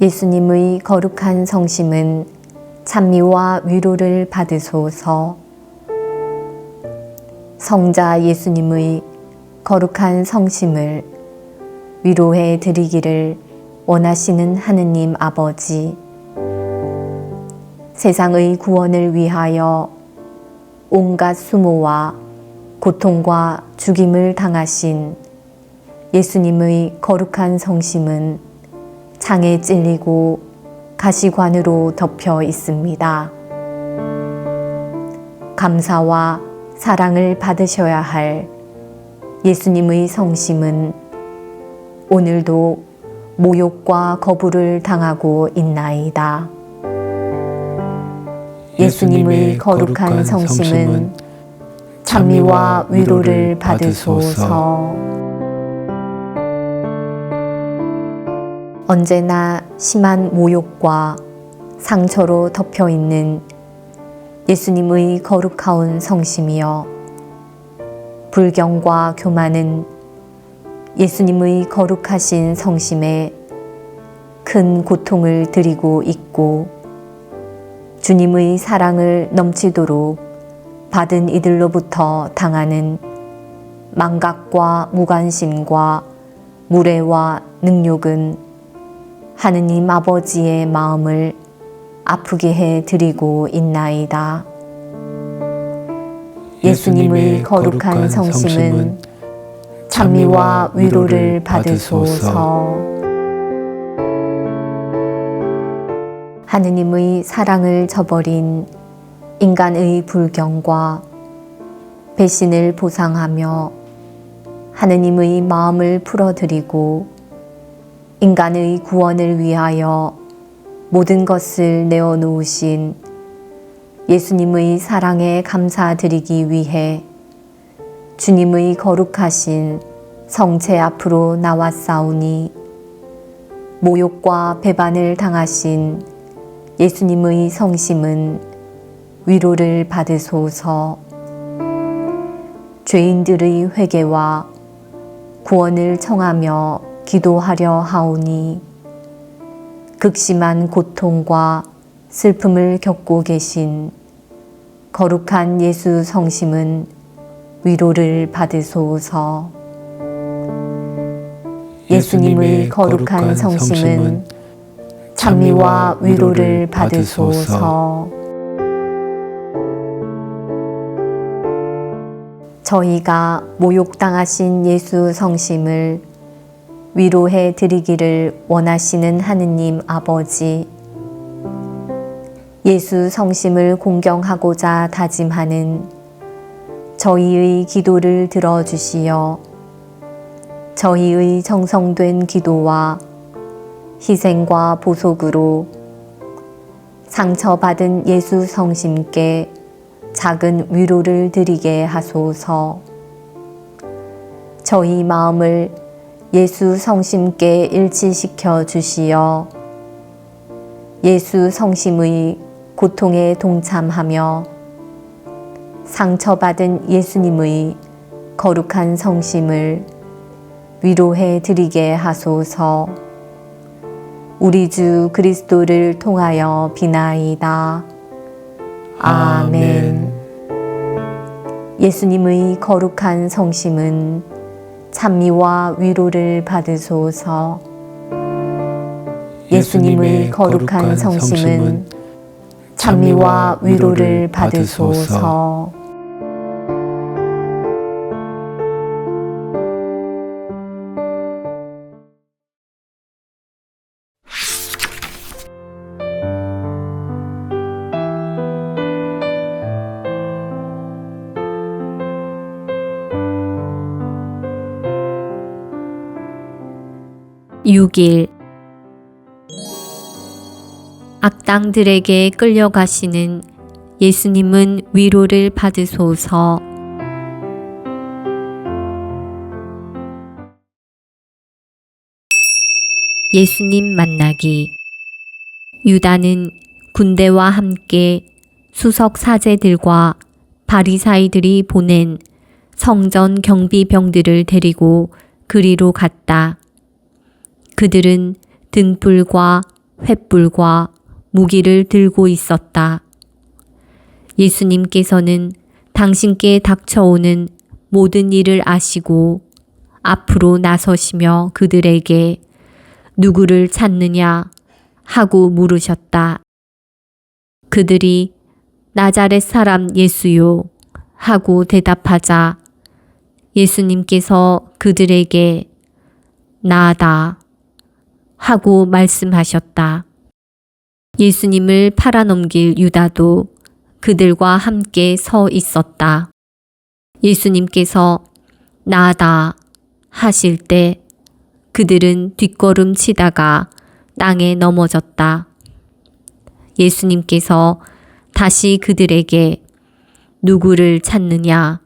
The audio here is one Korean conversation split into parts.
예수님의 거룩한 성심은 찬미와 위로를 받으소서. 성자 예수님의 거룩한 성심을 위로해 드리기를 원하시는 하느님 아버지, 세상의 구원을 위하여 온갖 수모와 고통과 죽임을 당하신 예수님의 거룩한 성심은 창에 찔리고 가시관으로 덮여 있습니다. 감사와 사랑을 받으셔야 할 예수님의 성심은 오늘도 모욕과 거부를 당하고 있나이다. 예수님의 거룩한 성심은 찬미와 위로를 받으소서. 언제나 심한 모욕과 상처로 덮여 있는 예수님의 거룩하온 성심이여, 불경과 교만은 예수님의 거룩하신 성심에 큰 고통을 드리고 있고, 주님의 사랑을 넘치도록 받은 이들로부터 당하는 망각과 무관심과 무례와 능욕은 하느님 아버지의 마음을 아프게 해 드리고 있나이다. 예수님의 거룩한 성심은 찬미와 위로를 받으소서. 하느님의 사랑을 저버린 인간의 불경과 배신을 보상하며 하느님의 마음을 풀어드리고 인간의 구원을 위하여 모든 것을 내어놓으신 예수님의 사랑에 감사드리기 위해 주님의 거룩하신 성체 앞으로 나왔사오니, 모욕과 배반을 당하신 예수님의 성심은 위로를 받으소서. 죄인들의 회개와 구원을 청하며 기도하려 하오니, 극심한 고통과 슬픔을 겪고 계신 거룩한 예수 성심은 위로를 받으소서. 예수님의 거룩한 성심은 찬미와 위로를 받으소서. 저희가 모욕당하신 예수 성심을 위로해 드리기를 원하시는 하느님 아버지, 예수 성심을 공경하고자 다짐하는 저희의 기도를 들어주시어 저희의 정성된 기도와 희생과 보속으로 상처받은 예수 성심께 작은 위로를 드리게 하소서. 저희 마음을 예수 성심께 일치시켜 주시어 예수 성심의 고통에 동참하며 상처받은 예수님의 거룩한 성심을 위로해 드리게 하소서. 우리 주 그리스도를 통하여 비나이다. 아멘. 예수님의 거룩한 성심은 찬미와 위로를 받으소서. 예수님의 거룩한 성심은 찬미와 위로를 받으소서. (6일) 악당들에게 끌려가시는 예수님은 위로를 받으소서. 예수님 만나기. 유다는 군대와 함께 수석 사제들과 바리사이들이 보낸 성전 경비병들을 데리고 그리로 갔다. 그들은 등불과 횃불과 무기를 들고 있었다. 예수님께서는 당신께 닥쳐오는 모든 일을 아시고 앞으로 나서시며 그들에게 누구를 찾느냐 하고 물으셨다. 그들이 나자렛 사람 예수요 하고 대답하자 예수님께서 그들에게 나다 하고 말씀하셨다. 예수님을 팔아넘길 유다도 그들과 함께 서 있었다. 예수님께서 나다 하실 때 그들은 뒷걸음 치다가 땅에 넘어졌다. 예수님께서 다시 그들에게 누구를 찾느냐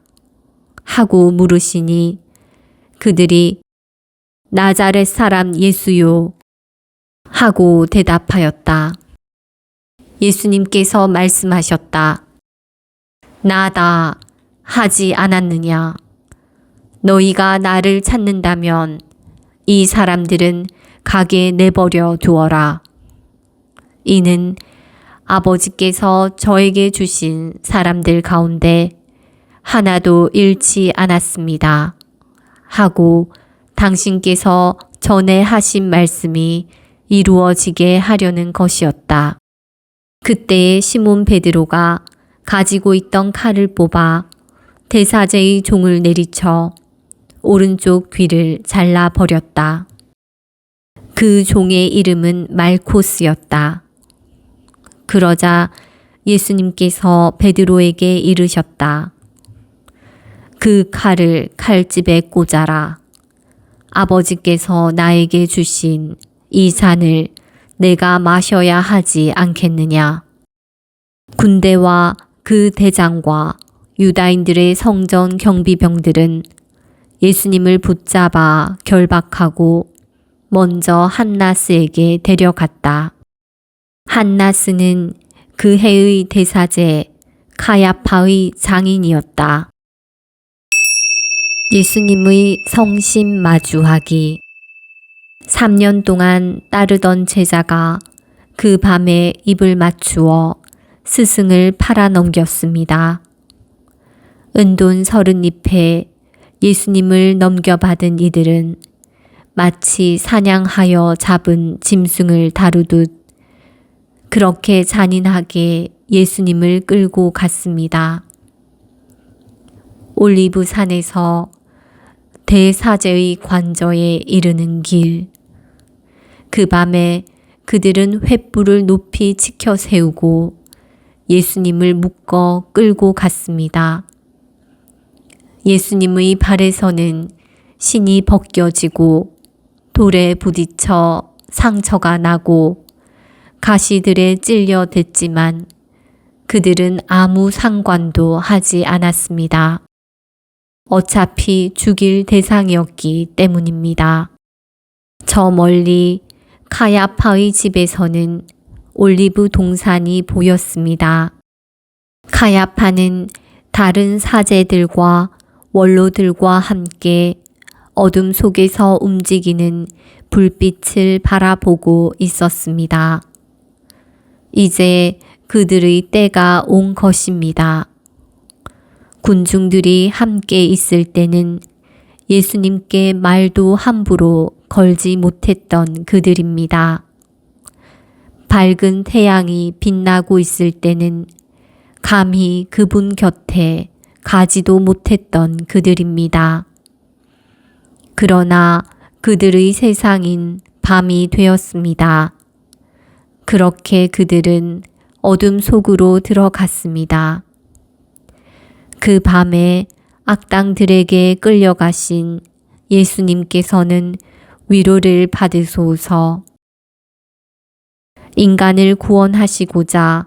하고 물으시니 그들이 나자렛 사람 예수요 하고 대답하였다. 예수님께서 말씀하셨다. 나다 하지 않았느냐? 너희가 나를 찾는다면 이 사람들은 가게 내버려 두어라. 이는 아버지께서 저에게 주신 사람들 가운데 하나도 잃지 않았습니다. 하고 당신께서 전에 하신 말씀이 이루어지게 하려는 것이었다. 그때에 시몬 베드로가 가지고 있던 칼을 뽑아 대사제의 종을 내리쳐 오른쪽 귀를 잘라 버렸다. 그 종의 이름은 말코스였다. 그러자 예수님께서 베드로에게 이르셨다. 그 칼을 칼집에 꽂아라. 아버지께서 나에게 주신 이 잔을 내가 마셔야 하지 않겠느냐. 군대와 그 대장과 유다인들의 성전 경비병들은 예수님을 붙잡아 결박하고 먼저 한나스에게 데려갔다. 한나스는 그 해의 대사제 가야파의 장인이었다. 예수님의 성심 마주하기. 3년 동안 따르던 제자가 그 밤에 입을 맞추어 스승을 팔아넘겼습니다. 은돈 30잎에 예수님을 넘겨받은 이들은 마치 사냥하여 잡은 짐승을 다루듯 그렇게 잔인하게 예수님을 끌고 갔습니다. 올리브산에서 대사제의 관저에 이르는 길. 그 밤에 그들은 횃불을 높이 치켜 세우고 예수님을 묶어 끌고 갔습니다. 예수님의 발에서는 신이 벗겨지고 돌에 부딪혀 상처가 나고 가시들에 찔려댔지만 그들은 아무 상관도 하지 않았습니다. 어차피 죽일 대상이었기 때문입니다. 저 멀리 카야파의 집에서는 올리브 동산이 보였습니다. 카야파는 다른 사제들과 원로들과 함께 어둠 속에서 움직이는 불빛을 바라보고 있었습니다. 이제 그들의 때가 온 것입니다. 군중들이 함께 있을 때는 예수님께 말도 함부로 걸지 못했던 그들입니다. 밝은 태양이 빛나고 있을 때는 감히 그분 곁에 가지도 못했던 그들입니다. 그러나 그들의 세상인 밤이 되었습니다. 그렇게 그들은 어둠 속으로 들어갔습니다. 그 밤에 악당들에게 끌려가신 예수님께서는 위로를 받으소서. 인간을 구원하시고자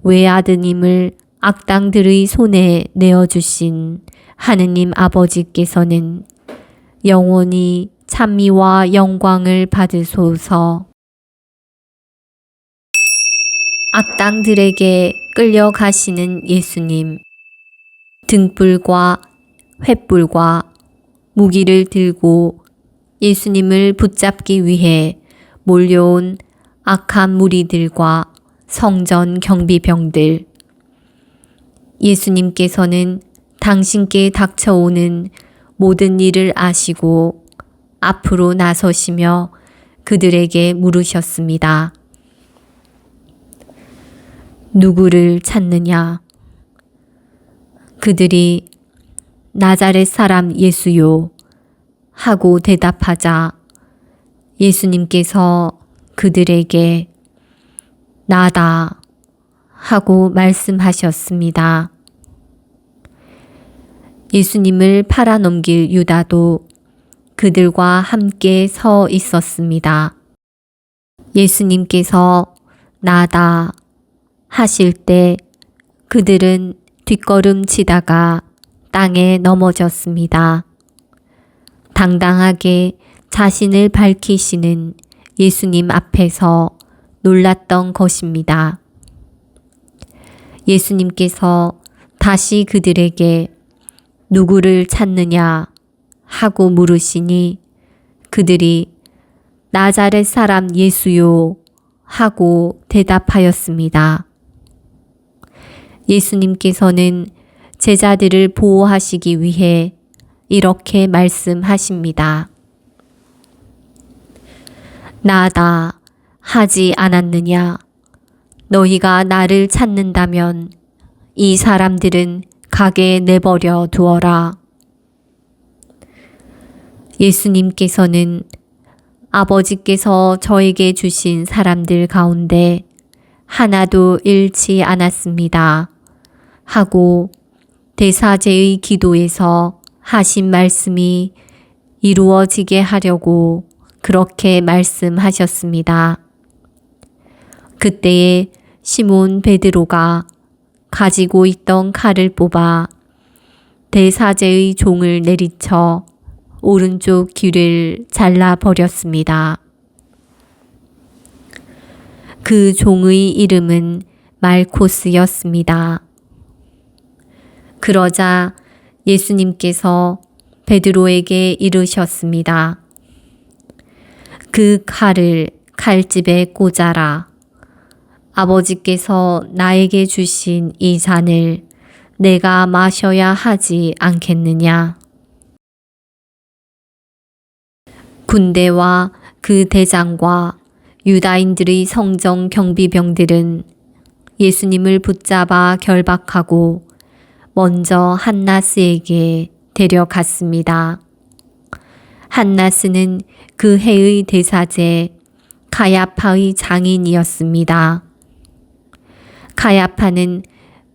외아드님을 악당들의 손에 내어주신 하느님 아버지께서는 영원히 찬미와 영광을 받으소서. 악당들에게 끌려가시는 예수님. 등불과 횃불과 무기를 들고 예수님을 붙잡기 위해 몰려온 악한 무리들과 성전 경비병들. 예수님께서는 당신께 닥쳐오는 모든 일을 아시고 앞으로 나서시며 그들에게 물으셨습니다. 누구를 찾느냐? 그들이 나자렛 사람 예수요 하고 대답하자 예수님께서 그들에게 나다 하고 말씀하셨습니다. 예수님을 팔아넘길 유다도 그들과 함께 서 있었습니다. 예수님께서 나다 하실 때 그들은 뒷걸음치다가 땅에 넘어졌습니다. 당당하게 자신을 밝히시는 예수님 앞에서 놀랐던 것입니다. 예수님께서 다시 그들에게 누구를 찾느냐 하고 물으시니 그들이 나자렛 사람 예수요 하고 대답하였습니다. 예수님께서는 제자들을 보호하시기 위해 이렇게 말씀하십니다. 나다 하지 않았느냐? 너희가 나를 찾는다면 이 사람들은 가게 내버려 두어라. 예수님께서는 아버지께서 저에게 주신 사람들 가운데 하나도 잃지 않았습니다. 하고 대사제의 기도에서 하신 말씀이 이루어지게 하려고 그렇게 말씀하셨습니다. 그때에 시몬 베드로가 가지고 있던 칼을 뽑아 대사제의 종을 내리쳐 오른쪽 귀를 잘라버렸습니다. 그 종의 이름은 말코스였습니다. 그러자 예수님께서 베드로에게 이르셨습니다. 그 칼을 칼집에 꽂아라. 아버지께서 나에게 주신 이 잔을 내가 마셔야 하지 않겠느냐? 군대와 그 대장과 유다인들의 성정 경비병들은 예수님을 붙잡아 결박하고 먼저 한나스에게 데려갔습니다. 한나스는 그 해의 대사제 가야파의 장인이었습니다. 가야파는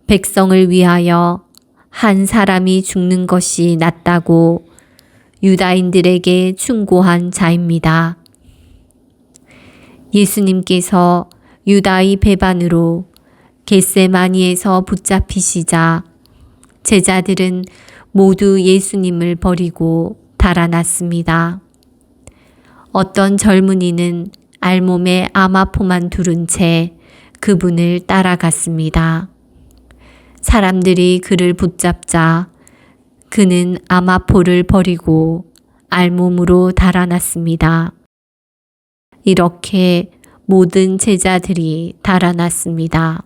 백성을 위하여 한 사람이 죽는 것이 낫다고 유다인들에게 충고한 자입니다. 예수님께서 유다의 배반으로 겟세마니에서 붙잡히시자 제자들은 모두 예수님을 버리고 달아났습니다. 어떤 젊은이는 알몸에 아마포만 두른 채 그분을 따라갔습니다. 사람들이 그를 붙잡자 그는 아마포를 버리고 알몸으로 달아났습니다. 이렇게 모든 제자들이 달아났습니다.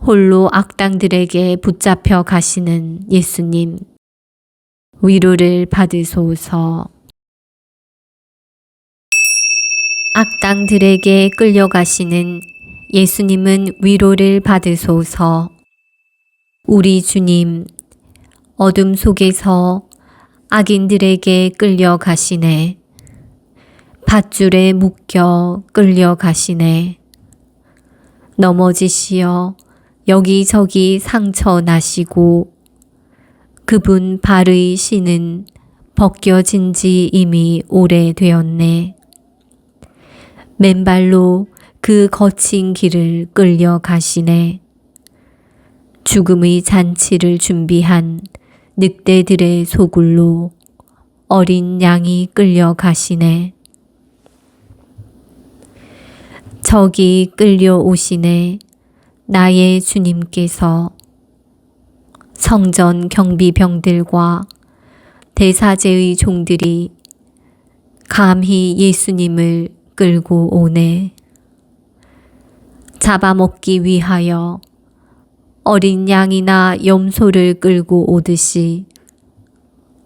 홀로 악당들에게 붙잡혀 가시는 예수님, 위로를 받으소서. 악당들에게 끌려가시는 예수님은 위로를 받으소서. 우리 주님, 어둠 속에서 악인들에게 끌려가시네. 밧줄에 묶여 끌려가시네. 넘어지시어 여기저기 상처 나시고 그분 발의 신은 벗겨진 지 이미 오래되었네. 맨발로 그 거친 길을 끌려가시네. 죽음의 잔치를 준비한 늑대들의 소굴로 어린 양이 끌려가시네. 저기 끌려오시네. 나의 주님께서. 성전 경비병들과 대사제의 종들이 감히 예수님을 끌고 오네. 잡아먹기 위하여 어린 양이나 염소를 끌고 오듯이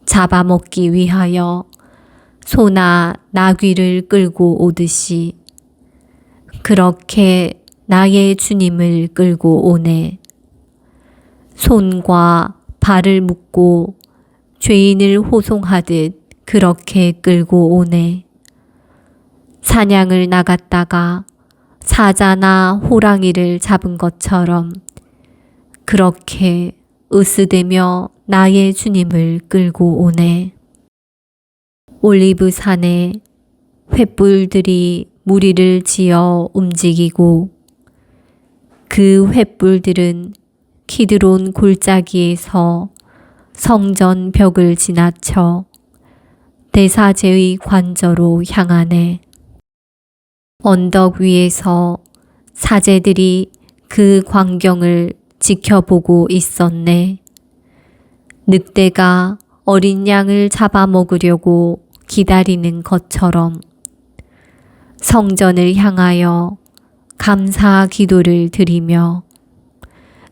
잡아먹기 위하여 소나 나귀를 끌고 오듯이 그렇게 나의 주님을 끌고 오네. 손과 발을 묶고 죄인을 호송하듯 그렇게 끌고 오네. 사냥을 나갔다가 사자나 호랑이를 잡은 것처럼 그렇게 으스대며 나의 주님을 끌고 오네. 올리브산에 횃불들이 무리를 지어 움직이고 그 횃불들은 키드론 골짜기에서 성전 벽을 지나쳐 대사제의 관저로 향하네. 언덕 위에서 사제들이 그 광경을 지켜보고 있었네. 늑대가 어린 양을 잡아먹으려고 기다리는 것처럼 성전을 향하여 감사 기도를 드리며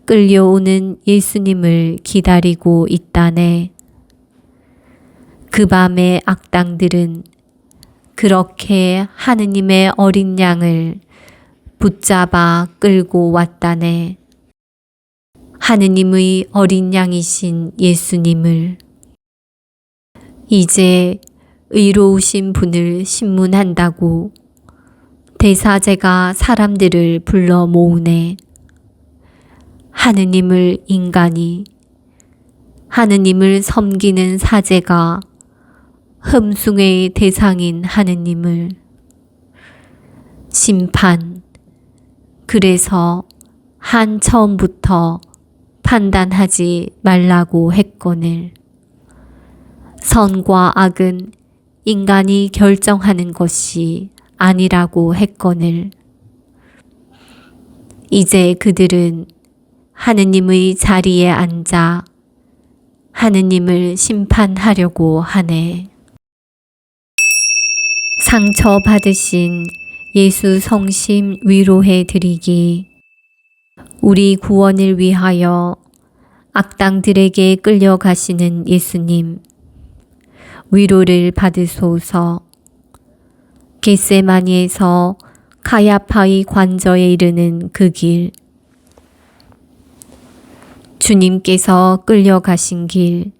끌려오는 예수님을 기다리고 있다네. 그 밤에 악당들은 그렇게 하느님의 어린 양을 붙잡아 끌고 왔다네. 하느님의 어린 양이신 예수님을. 이제 의로우신 분을 신문한다고 대사제가 사람들을 불러 모으네. 하느님을 인간이, 하느님을 섬기는 사제가 흠숭의 대상인 하느님을 심판, 그래서 한 처음부터 판단하지 말라고 했거늘. 선과 악은 인간이 결정하는 것이 아니라고 했거늘. 이제 그들은 하느님의 자리에 앉아 하느님을 심판하려고 하네. 상처받으신 예수 성심 위로해 드리기. 우리 구원을 위하여 악당들에게 끌려가시는 예수님, 위로를 받으소서. 겟세마니에서 가야파의 관저에 이르는 그 길, 주님께서 끌려가신 길,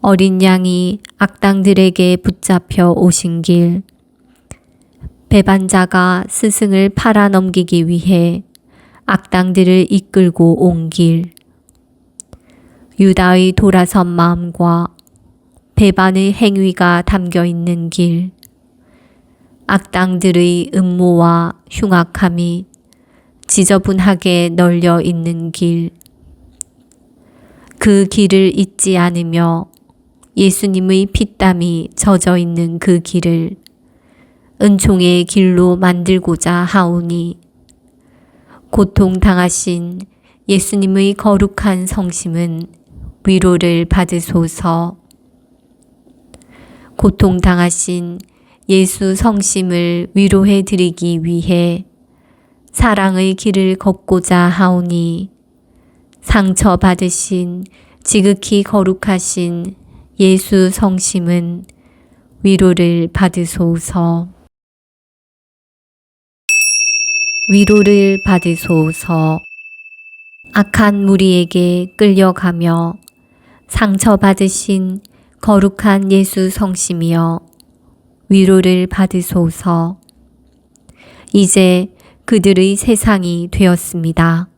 어린 양이 악당들에게 붙잡혀 오신 길, 배반자가 스승을 팔아넘기기 위해 악당들을 이끌고 온 길, 유다의 돌아선 마음과 배반의 행위가 담겨 있는 길, 악당들의 음모와 흉악함이 지저분하게 널려 있는 길, 그 길을 잊지 않으며 예수님의 피땀이 젖어 있는 그 길을 은총의 길로 만들고자 하오니, 고통당하신 예수님의 거룩한 성심은 위로를 받으소서. 고통당하신 예수 성심을 위로해 드리기 위해 사랑의 길을 걷고자 하오니, 상처받으신 지극히 거룩하신 예수 성심은 위로를 받으소서. 위로를 받으소서. 악한 무리에게 끌려가며 상처받으신 거룩한 예수 성심이여, 위로를 받으소서. 이제 그들의 세상이 되었습니다.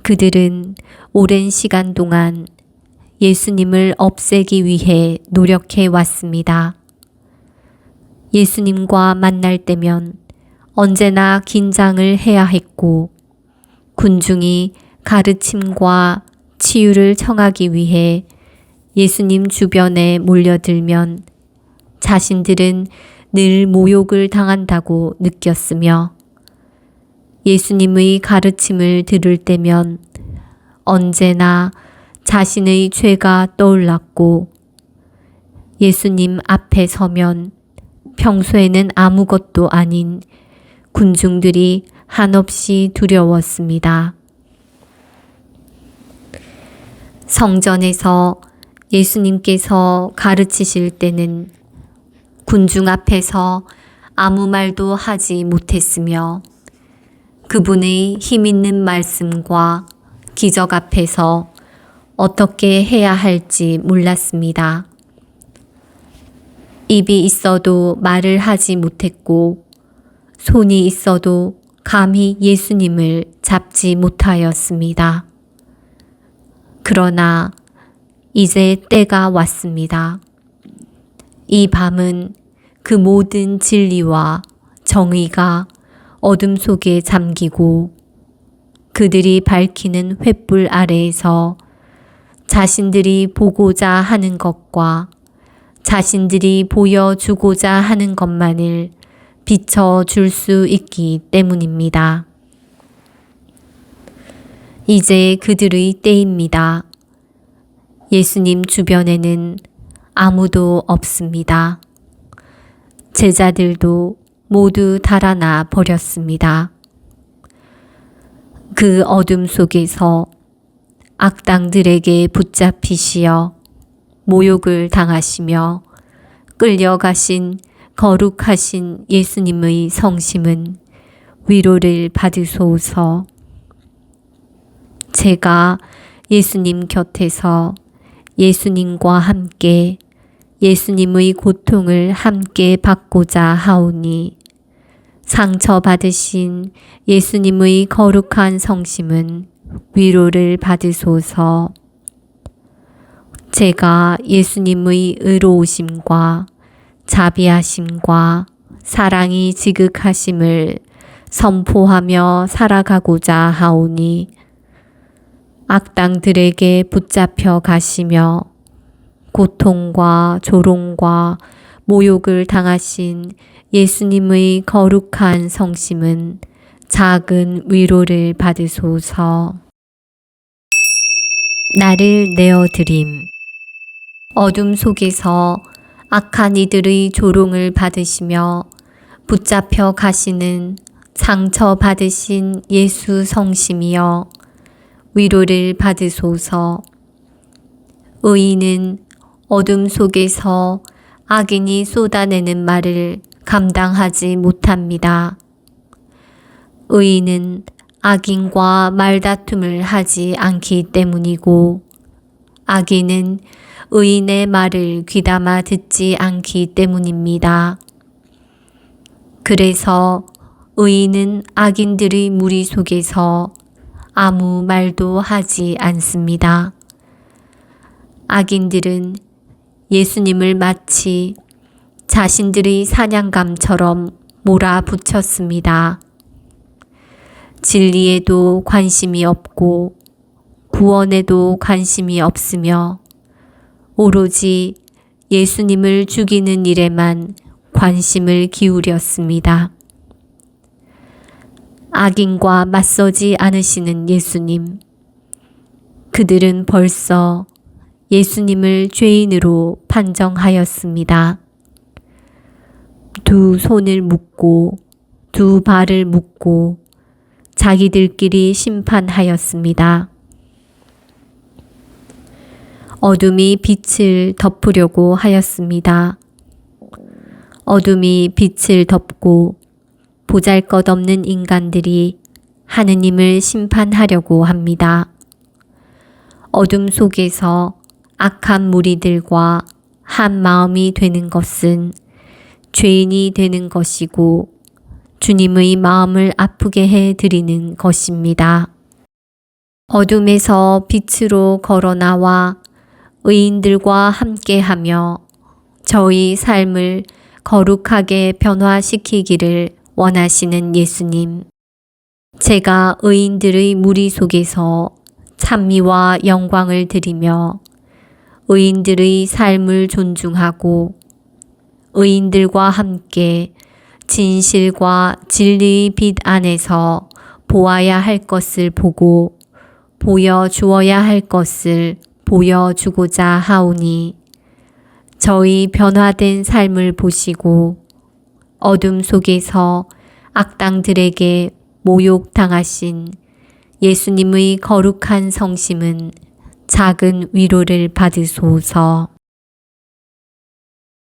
그들은 오랜 시간 동안 예수님을 없애기 위해 노력해 왔습니다. 예수님과 만날 때면 언제나 긴장을 해야 했고, 군중이 가르침과 치유를 청하기 위해 예수님 주변에 몰려들면 자신들은 늘 모욕을 당한다고 느꼈으며, 예수님의 가르침을 들을 때면 언제나 자신의 죄가 떠올랐고, 예수님 앞에 서면 평소에는 아무것도 아닌 군중들이 한없이 두려웠습니다. 성전에서 예수님께서 가르치실 때는 군중 앞에서 아무 말도 하지 못했으며 그분의 힘있는 말씀과 기적 앞에서 어떻게 해야 할지 몰랐습니다. 입이 있어도 말을 하지 못했고 손이 있어도 감히 예수님을 잡지 못하였습니다. 그러나 이제 때가 왔습니다. 이 밤은 그 모든 진리와 정의가 어둠 속에 잠기고 그들이 밝히는 횃불 아래에서 자신들이 보고자 하는 것과 자신들이 보여주고자 하는 것만을 비춰줄 수 있기 때문입니다. 이제 그들의 때입니다. 예수님 주변에는 아무도 없습니다. 제자들도 모두 달아나 버렸습니다. 그 어둠 속에서 악당들에게 붙잡히시어 모욕을 당하시며 끌려가신 거룩하신 예수님의 성심은 위로를 받으소서. 제가 예수님 곁에서 예수님과 함께 예수님의 고통을 함께 받고자 하오니 상처받으신 예수님의 거룩한 성심은 위로를 받으소서. 제가 예수님의 의로우심과 자비하심과 사랑이 지극하심을 선포하며 살아가고자 하오니 악당들에게 붙잡혀 가시며 고통과 조롱과 모욕을 당하신 예수님의 거룩한 성심은 작은 위로를 받으소서. 나를 내어드림. 어둠 속에서 악한 이들의 조롱을 받으시며 붙잡혀 가시는 상처받으신 예수 성심이여 위로를 받으소서. 의인은 어둠 속에서 악인이 쏟아내는 말을 감당하지 못합니다. 의인은 악인과 말다툼을 하지 않기 때문이고 악인은 의인의 말을 귀담아 듣지 않기 때문입니다. 그래서 의인은 악인들의 무리 속에서 아무 말도 하지 않습니다. 악인들은 예수님을 마치 자신들의 사냥감처럼 몰아붙였습니다. 진리에도 관심이 없고 구원에도 관심이 없으며 오로지 예수님을 죽이는 일에만 관심을 기울였습니다. 악인과 맞서지 않으시는 예수님. 그들은 벌써 예수님을 죄인으로 판정하였습니다. 두 손을 묶고 두 발을 묶고 자기들끼리 심판하였습니다. 어둠이 빛을 덮으려고 하였습니다. 어둠이 빛을 덮고 보잘것없는 인간들이 하느님을 심판하려고 합니다. 어둠 속에서 악한 무리들과 한 마음이 되는 것은 죄인이 되는 것이고 주님의 마음을 아프게 해드리는 것입니다. 어둠에서 빛으로 걸어 나와 의인들과 함께하며 저희 삶을 거룩하게 변화시키기를 원하시는 예수님. 제가 의인들의 무리 속에서 찬미와 영광을 드리며 의인들의 삶을 존중하고 의인들과 함께 진실과 진리의 빛 안에서 보아야 할 것을 보고 보여주어야 할 것을 보여주고자 하오니 저희 변화된 삶을 보시고 어둠 속에서 악당들에게 모욕당하신 예수님의 거룩한 성심은 작은 위로를 받으소서.